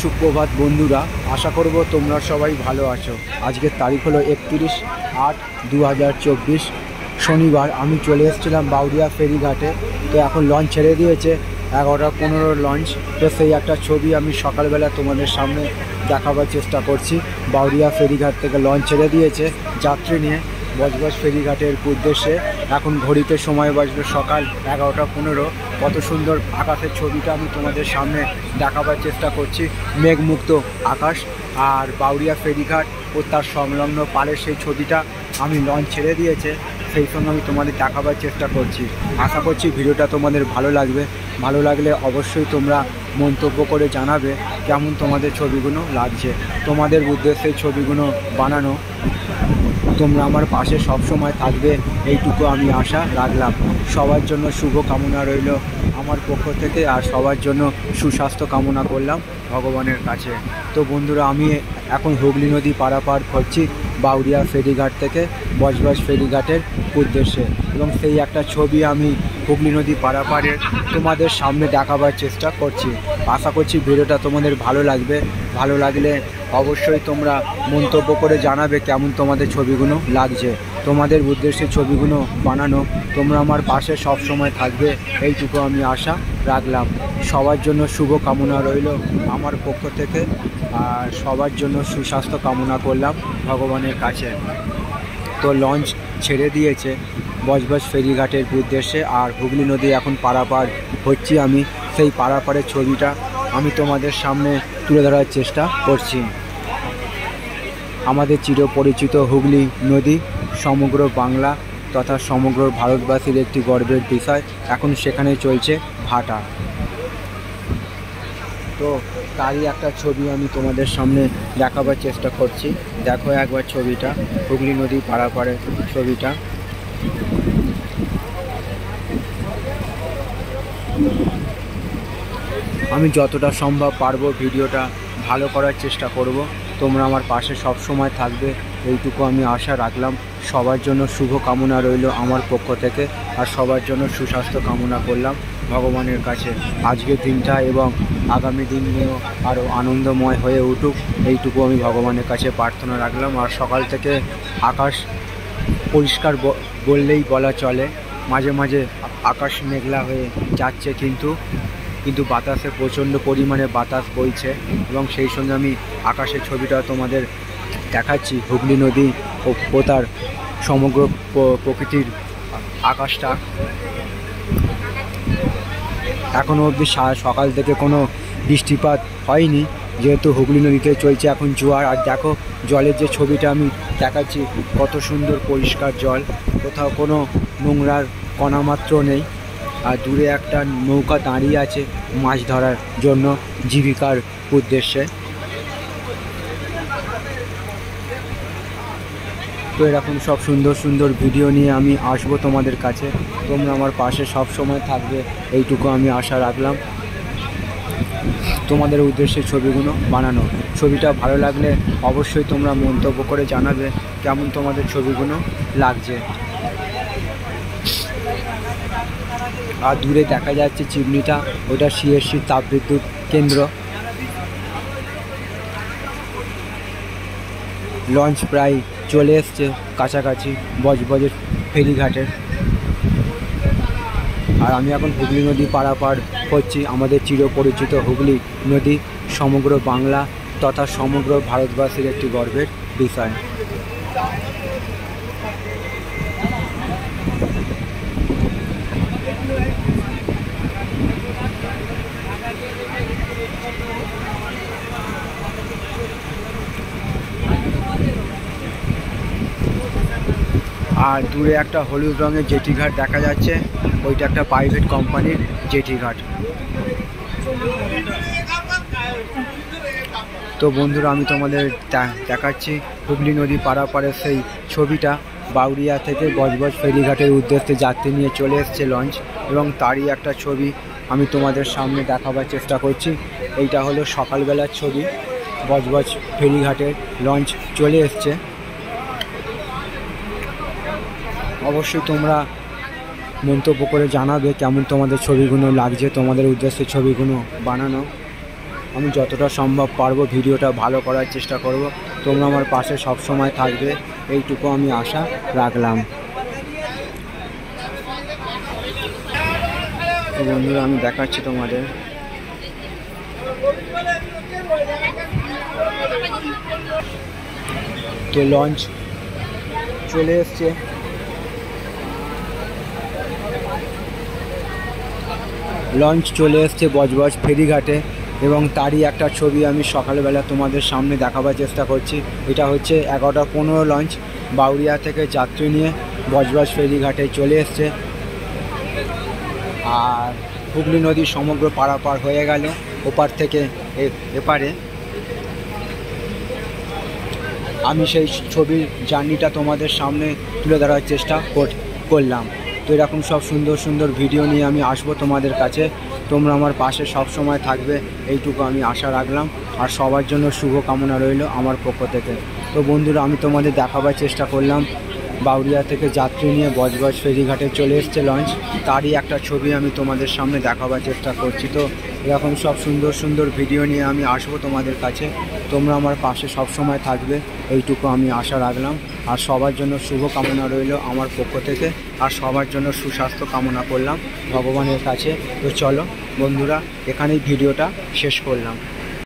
সুপ্রভাত বন্ধুরা, আশা করব তোমরা সবাই ভালো আছো। আজকের তারিখ হলো 31/8/2024 শনিবার। আমি চলে এসেছিলাম বাউরিয়া ফেরিঘাটে। তো এখন লঞ্চ ছেড়ে দিয়েছে 11:15 লঞ্চ। তো সেই একটা ছবি আমি সকালবেলা তোমাদের সামনে দেখাবার চেষ্টা করছি। বাউরিয়া ফেরিঘাট থেকে লঞ্চ ছেড়ে দিয়েছে যাত্রী নিয়ে বজবজ ফেরিঘাটের উদ্দেশ্যে। এখন ঘড়িতে সময় বাজবে সকাল 11:15। কত সুন্দর আকাশের ছবিটা আমি তোমাদের সামনে দেখাবার চেষ্টা করছি। মেঘমুক্ত আকাশ আর বাউরিয়া ফেরিঘাট ও তার সংলগ্ন পাড়ের সেই ছবিটা আমি লঞ্চ ছেড়ে দিয়েছে সেই সঙ্গে আমি তোমাদের দেখাবার চেষ্টা করছি। আশা করছি ভিডিওটা তোমাদের ভালো লাগবে। ভালো লাগলে অবশ্যই তোমরা মন্তব্য করে জানাবে কেমন তোমাদের ছবিগুলো লাগছে। তোমাদের উদ্দেশ্যে ছবিগুলো বানানো। তোমরা আমার পাশে সবসময় থাকবে এইটুকু আমি আশা রাখলাম। সবার জন্য শুভ কামনা রইল আমার পক্ষ থেকে, আর সবার জন্য সুস্বাস্থ্য কামনা করলাম ভগবানের কাছে। তো বন্ধুরা, আমি এখন হুগলি নদী পারাপার করছি বাউরিয়া ফেরিঘাট থেকে বজবজ ফেরিঘাটের উদ্দেশ্যে, এবং সেই একটা ছবি আমি হুগলি নদী পারাপারের তোমাদের সামনে দেখাবার চেষ্টা করছি। আশা করছি ভিডিওটা তোমাদের ভালো লাগবে। ভালো লাগলে অবশ্যই তোমরা মন্তব্য করে জানাবে কেমন তোমাদের ছবিগুলো লাগছে। তোমাদের উদ্দেশ্যে ছবিগুলো বানানো। তোমরা আমার পাশে সব সময় থাকবে এইটুকু আমি আশা রাখলাম। সবার জন্য শুভ কামনা রইল আমার পক্ষ থেকে, আর সবার জন্য সুস্বাস্থ্য কামনা করলাম ভগবানের কাছে। তো লঞ্চ ছেড়ে দিয়েছে বজবজ ফেরিঘাটের উদ্দেশ্যে, আর হুগলি নদী এখন পারাপার হচ্ছি আমি। সেই পারাপারের ছবিটা আমি তোমাদের সামনে তুলে ধরার চেষ্টা করছি। আমাদের চিরপরিচিত হুগলি নদী সমগ্র বাংলা তথা সমগ্র ভারতবাসীর একটি গর্বের বিষয়। এখন সেখানে চলছে ভাটা। তো তারই একটা ছবি আমি তোমাদের সামনে দেখাবার চেষ্টা করছি। দেখো একবার ছবিটা, হুগলি নদী পারাপারের ছবিটা। আমি যতটা সম্ভব পারবো ভিডিওটা ভালো করার চেষ্টা করব। তোমরা আমার পাশে সব সময় থাকবে এইটুকু আমি আশা রাখলাম। সবার জন্য শুভ কামনা রইল আমার পক্ষ থেকে, আর সবার জন্য সুস্বাস্থ্য কামনা করলাম ভগবানের কাছে। আজকের দিনটা এবং আগামী দিনগুলো আরও আনন্দময় হয়ে উঠুক এইটুকু আমি ভগবানের কাছে প্রার্থনা রাখলাম। আর সকাল থেকে আকাশ পরিষ্কার বললেই বলা চলে। মাঝে মাঝে আকাশ মেঘলা হয়ে যাচ্ছে, কিন্তু বাতাসে প্রচণ্ড পরিমাণে বাতাস বইছে, এবং সেই সঙ্গে আমি আকাশের ছবিটা তোমাদের দেখাচ্ছি। হুগলি নদী ও তার সমগ্র প্রকৃতির আকাশটা। এখনও অবধি সকাল থেকে কোনো বৃষ্টিপাত হয়নি, যেহেতু হুগলি নদীতে চলছে এখন জোয়ার। আর দেখো জলের যে ছবিটা আমি দেখাচ্ছি, কত সুন্দর পরিষ্কার জল, কোথাও কোনো নোংরার কণামাত্র নেই। আর দূরে একটা নৌকা দাঁড়িয়ে আছে মাছ ধরার জন্য জীবিকার উদ্দেশ্যে। তো এরকম সব সুন্দর সুন্দর ভিডিও নিয়ে আমি আসবো তোমাদের কাছে। তোমরা আমার পাশে সব সময় থাকবে এইটুকু আমি আশা রাখলাম। তোমাদের উদ্দেশ্যে ছবিগুলো বানানো। ছবিটা ভালো লাগলে অবশ্যই তোমরা মন্তব্য করে জানাবে কেমন তোমাদের ছবিগুলো লাগছে। আর দূরে দেখা যাচ্ছে চিমনিটা, ওটা সিএসসি তাপবিদ্যুৎ কেন্দ্র। লঞ্চ প্রায় চলে এসছে কাছাকাছি বজবজের ফেরিঘাটের। আর আমি এখন হুগলি নদী পারাপার হচ্ছি। আমাদের চিরপরিচিত হুগলি নদী সমগ্র বাংলা তথা সমগ্র ভারতবাসীর একটি গর্বের বিষয়। আর দূরে একটা হলুদ রঙের জেটি ঘাট দেখা যাচ্ছে, ওইটা একটা প্রাইভেট কোম্পানির জেটি ঘাট। তো বন্ধুরা, আমি তোমাদের দেখাচ্ছি হুগলি নদী পারাপারের সেই ছবিটা। বাউরিয়া থেকে বজবজ ফেরিঘাটের উদ্দেশ্যে যাত্রী নিয়ে চলে এসছে লঞ্চ, এবং তারই একটা ছবি আমি তোমাদের সামনে দেখাবার চেষ্টা করছি। এইটা হলো সকালবেলার ছবি। বজবজ ফেরিঘাটের লঞ্চ চলে এসছে। অবশ্যই তোমরা মন্তব্য করে জানাবে কেমন তোমাদের ছবিগুলো লাগছে। তোমাদের উদ্দেশ্যে ছবিগুলো বানানো। আমি যতটা সম্ভব পারবো ভিডিওটা ভালো করার চেষ্টা করব। তোমরা আমার পাশে সব সময় থাকবে, এইটুকু আমি আশা রাখলাম। তো বন্ধুরা আমি দেখাচ্ছি তোমাদের, তো লঞ্চ চলে এসছে। লঞ্চ চলে এসছে বজবজ ফেরিঘাটে এবং তারই একটা ছবি আমি সকালবেলা তোমাদের সামনে দেখাবার চেষ্টা করছি। এটা হচ্ছে 11:15 লঞ্চ বাউরিয়া থেকে যাত্রী নিয়ে বজবজ ফেরিঘাটে চলে এসছে। আর হুগলি নদীর সমগ্র পারাপার হয়ে গেল ওপার থেকে এপারে। আমি সেই ছবির জার্নিটা তোমাদের সামনে তুলে ধরার চেষ্টা করলাম। তো এরকম সব সুন্দর সুন্দর ভিডিও নিয়ে আমি আসবো তোমাদের কাছে। তোমরা আমার পাশে সব সময় থাকবে, এইটুকু আমি আশা রাখলাম। আর সবার জন্য শুভ কামনা রইল আমার পক্ষ থেকে। তো বন্ধুরা আমি তোমাদের দেখাবার চেষ্টা করলাম বাউরিয়া থেকে যাত্রী নিয়ে বজবজ ফেরিঘাটে চলে এসছে লঞ্চ, তারই একটা ছবি আমি তোমাদের সামনে দেখাবার চেষ্টা করছি। তো এরকম সব সুন্দর সুন্দর ভিডিও নিয়ে আমি আসবো তোমাদের কাছে। তোমরা আমার পাশে সব সময় থাকবে, এইটুকু আমি আশা রাখলাম। আর সবার জন্য শুভ কামনা রইল আমার পক্ষ থেকে, আর সবার জন্য সুস্বাস্থ্য কামনা করলাম ভগবানের কাছে। তো চলো বন্ধুরা, এখানেই ভিডিওটা শেষ করলাম।